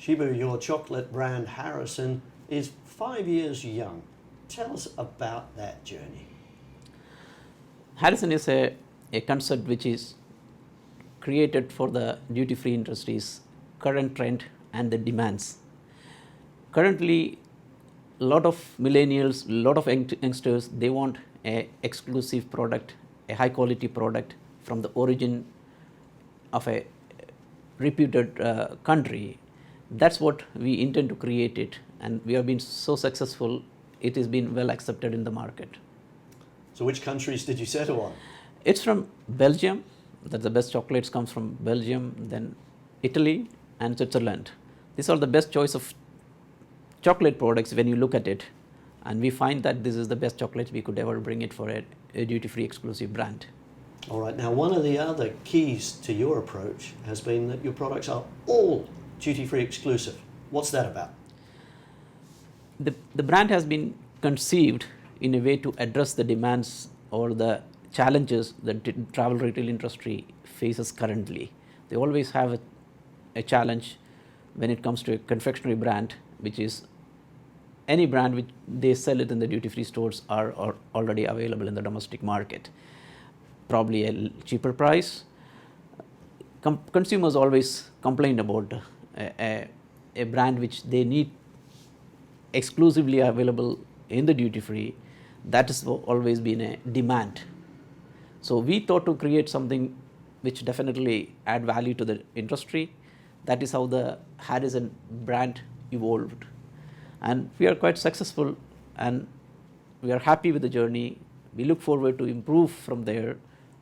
Shibu, your chocolate brand Harison is 5 years young. Tell us about that journey. Harison is a concept which is created for the duty-free industry's current trend and the demands. Currently, a lot of millennials, a lot of youngsters, they want a exclusive product, a high quality product from the origin of a reputed country. That's what we intend to create it, and we have been so successful. It has been well accepted in the market. So which countries did you settle on? It's from Belgium. That the best chocolates comes from Belgium, then Italy and Switzerland. These are the best choice of chocolate products when you look at it, and we find that this is the best chocolates we could ever bring it for a duty-free exclusive brand. All right, now one of the other keys to your approach has been that your products are all duty-free exclusive. What's that about? The brand has been conceived in a way to address the demands or the challenges that the travel retail industry faces currently. They always have a challenge when it comes to a confectionery brand, which is any brand which they sell it in the duty-free stores are already available in the domestic market. Probably a cheaper price. Consumers always complain about a brand which they need exclusively available in the duty-free. That has always been a demand. So we thought to create something which definitely add value to the industry. That is how the Harison brand evolved, and we are quite successful, and we are happy with the journey. We look forward to improve from there,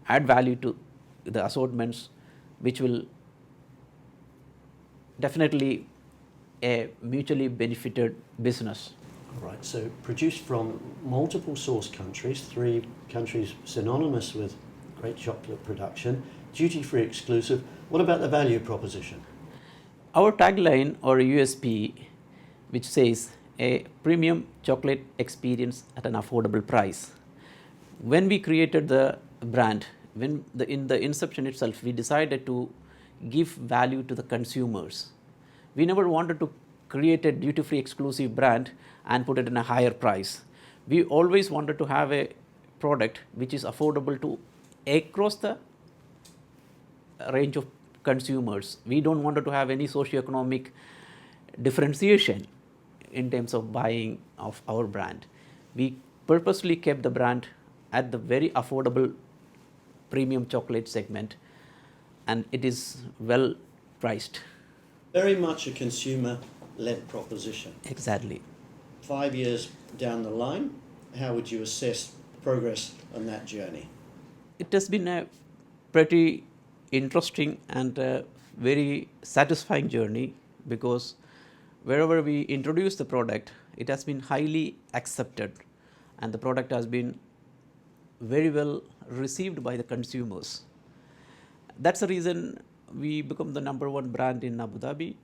add value to the assortments, which will definitely a mutually benefited business. All right, so produced from multiple source countries, 3 countries synonymous with great chocolate production, duty-free exclusive. What about the value proposition? Our tagline or USP, which says a premium chocolate experience at an affordable price. When we created the brand, in the inception itself, we decided to give value to the consumers. We never wanted to create a duty-free exclusive brand and put it in a higher price. We always wanted to have a product which is affordable to across the range of consumers. We don't want to have any socio-economic differentiation in terms of buying of our brand. We purposely kept the brand at the very affordable premium chocolate segment, and it is well priced. Very much a consumer-led proposition. Exactly. 5 years down the line, how would you assess progress on that journey? It has been a pretty interesting and very satisfying journey, because wherever we introduce the product, it has been highly accepted, and the product has been very well received by the consumers. That's the reason we become the number 1 brand in Abu Dhabi,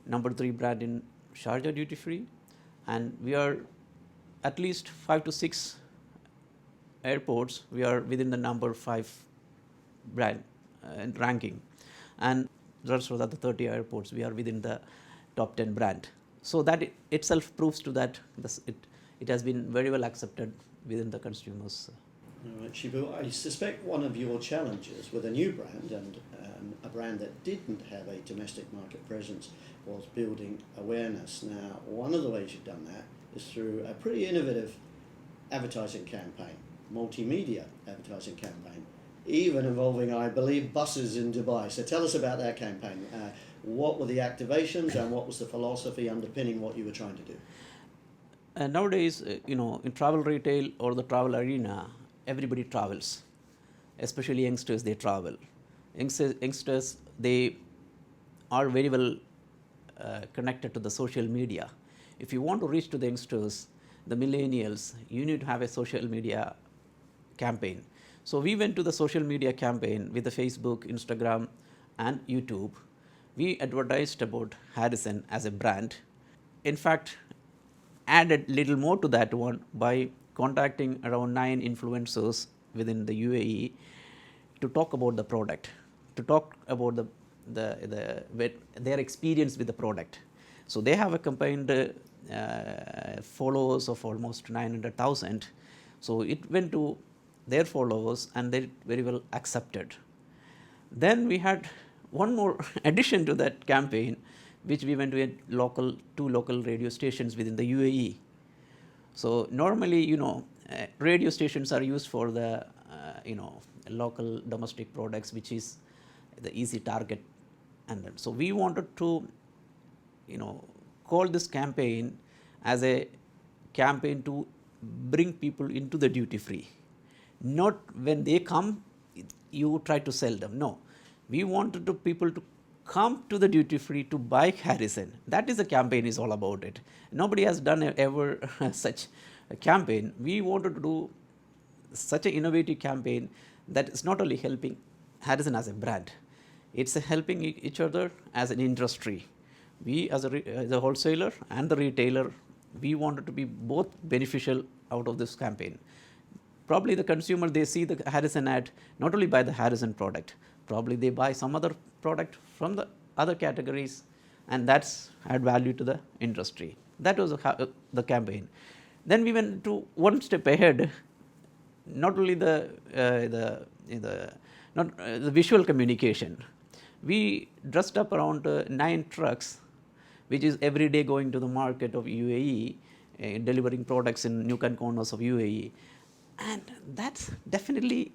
number 3 brand in Sharjah duty free, and we are at least 5 to 6 airports. We are within the number 5 brand ranking, and the rest of the 30 airports we are within the top 10 brand. So that itself proves to that it has been very well accepted within the consumers. All right, Shibu, I suspect one of your challenges with a new brand and a brand that didn't have a domestic market presence was building awareness. Now, one of the ways you've done that is through a pretty innovative advertising campaign, multimedia advertising campaign, even involving, I believe, buses in Dubai. So tell us about that campaign. What were the activations and what was the philosophy underpinning what you were trying to do? Nowadays, in travel retail or the travel arena, everybody travels, especially youngsters, they travel. Youngsters, they are very well connected to the social media. If you want to reach to the youngsters, the millennials, you need to have a social media campaign. So we went to the social media campaign with the Facebook, Instagram, and YouTube. We advertised about Harison as a brand. In fact, added little more to that one by contacting around 9 influencers within the UAE to talk about the product, to talk about their experience with the product. So they have a combined followers of almost 900,000. So it went to their followers and they very well accepted. Then we had one more addition to that campaign, which we went to two local radio stations within the UAE. So normally, radio stations are used for the local domestic products, which is the easy target. And then, so we wanted to call this campaign as a campaign to bring people into the duty free. Not when they come, you try to sell them. No, we wanted people to come to the duty free to buy Harison. That is the campaign is all about it. Nobody has done ever such a campaign. We wanted to do such an innovative campaign that is not only helping Harison as a brand, it's helping each other as an industry. We as a wholesaler and the retailer, we wanted to be both beneficial out of this campaign. Probably the consumer, they see the Harison ad, not only buy the Harison product, probably they buy some other product from the other categories, and that's add value to the industry. That was the campaign. Then we went to one step ahead. Not only the visual communication. We dressed up around 9 trucks, which is every day going to the market of UAE, delivering products in nook and corners of UAE. And that's definitely,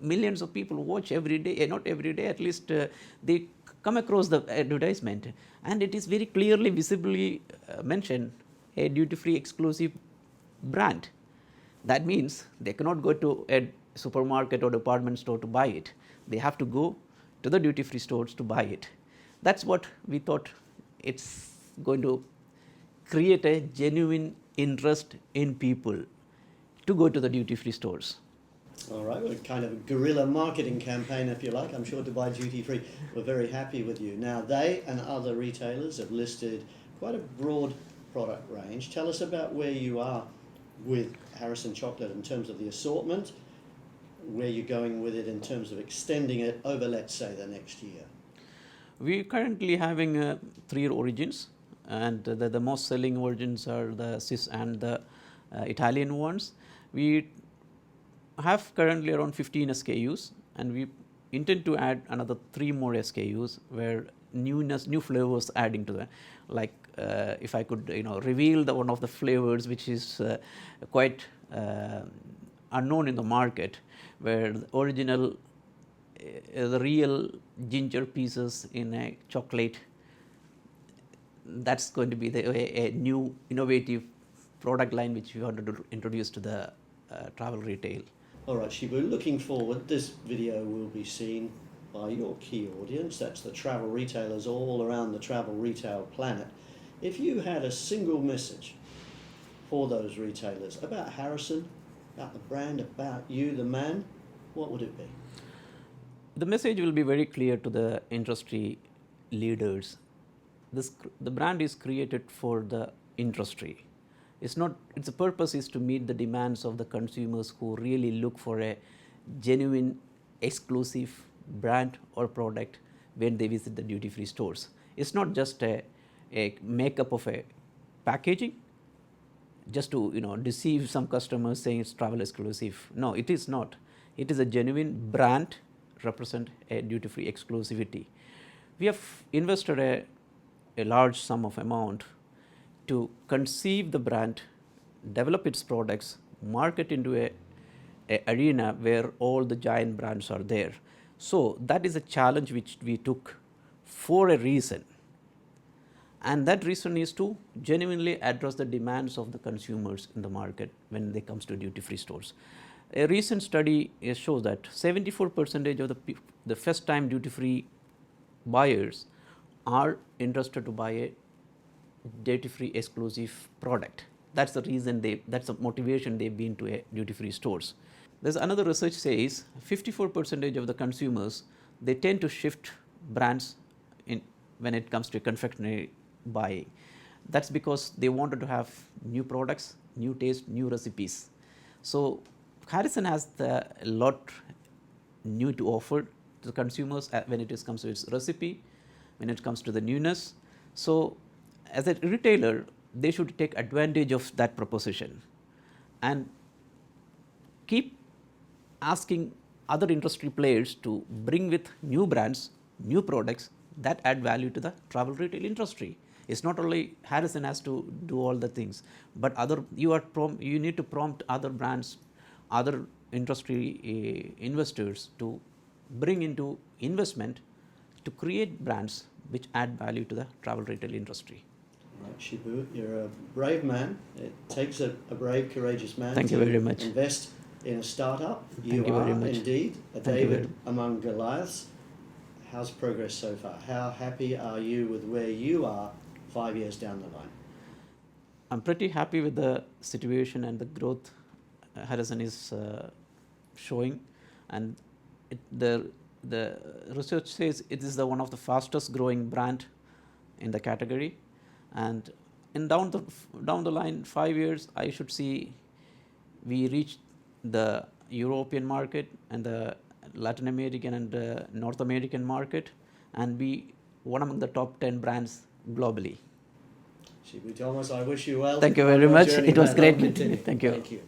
millions of people watch every day, not every day, at least they come across the advertisement. And it is very clearly, visibly mentioned, a duty-free exclusive brand. That means they cannot go to a supermarket or department store to buy it. They have to go to the duty-free stores to buy it. That's what we thought. It's going to create a genuine interest in people to go to the duty-free stores. All right, well, kind of a guerrilla marketing campaign, if you like. I'm sure Dubai Duty Free were very happy with you. Now, they and other retailers have listed quite a broad product range. Tell us about where you are with Harison chocolate in terms of the assortment, where you're going with it in terms of extending it over, let's say, the next year. We're currently having 3 origins, and the most selling origins are the Swiss and the Italian ones. We have currently around 15 SKUs, and we intend to add another 3 more SKUs where new flavors adding to that. Like if I could reveal one of the flavors which is quite unknown in the market, where the original the real ginger pieces in a chocolate, that's going to be a new innovative product line which we wanted to introduce to the travel retail. All right, Shibu, looking forward, this video will be seen by your key audience. That's the travel retailers all around the travel retail planet. If you had a single message for those retailers about Harison, about the brand, about you, the man, what would it be? The message will be very clear to the industry leaders. The brand is created for the industry. Its purpose is to meet the demands of the consumers who really look for a genuine, exclusive brand or product when they visit the duty-free stores. It's not just a makeup of a packaging, just to deceive some customers saying it's travel exclusive. No, it is not. It is a genuine brand, represent a duty-free exclusivity. We have invested a large sum of amount to conceive the brand, develop its products, market into a arena where all the giant brands are there. So that is a challenge which we took for a reason. And that reason is to genuinely address the demands of the consumers in the market when they comes to duty-free stores. A recent study shows that 74% of the first-time duty-free buyers are interested to buy a duty-free exclusive product. That's the reason that's the motivation they've been to a duty-free stores. There's another research says 54% of the consumers, they tend to shift brands when it comes to confectionery buying. That's because they wanted to have new products, new taste, new recipes. So Harison has a lot new to offer the consumers when it comes to its recipe, when it comes to the newness. So, as a retailer, they should take advantage of that proposition and keep asking other industry players to bring with new brands, new products that add value to the travel retail industry. It's not only Harison has to do all the things, but you need to prompt other brands, other industry investors to bring into investment to create brands which add value to the travel retail industry. Right, Shibu, you're a brave man. It takes a brave, courageous man Thank to you very much. invest in a startup. Thank you very much. Indeed a Thank you David among Goliaths. How's progress so far? How happy are you with where you are 5 years down the line? I'm pretty happy with the situation and the growth Harison is showing, and the research says it is one of the fastest growing brand in the category, and in down the line 5 years I should see we reach the European market and the Latin American and North American market and be one among the top 10 brands globally. Shibu Thomas, I wish you well. Thank you very much. Journey, It was man. great. Continue. Thank you. Thank you.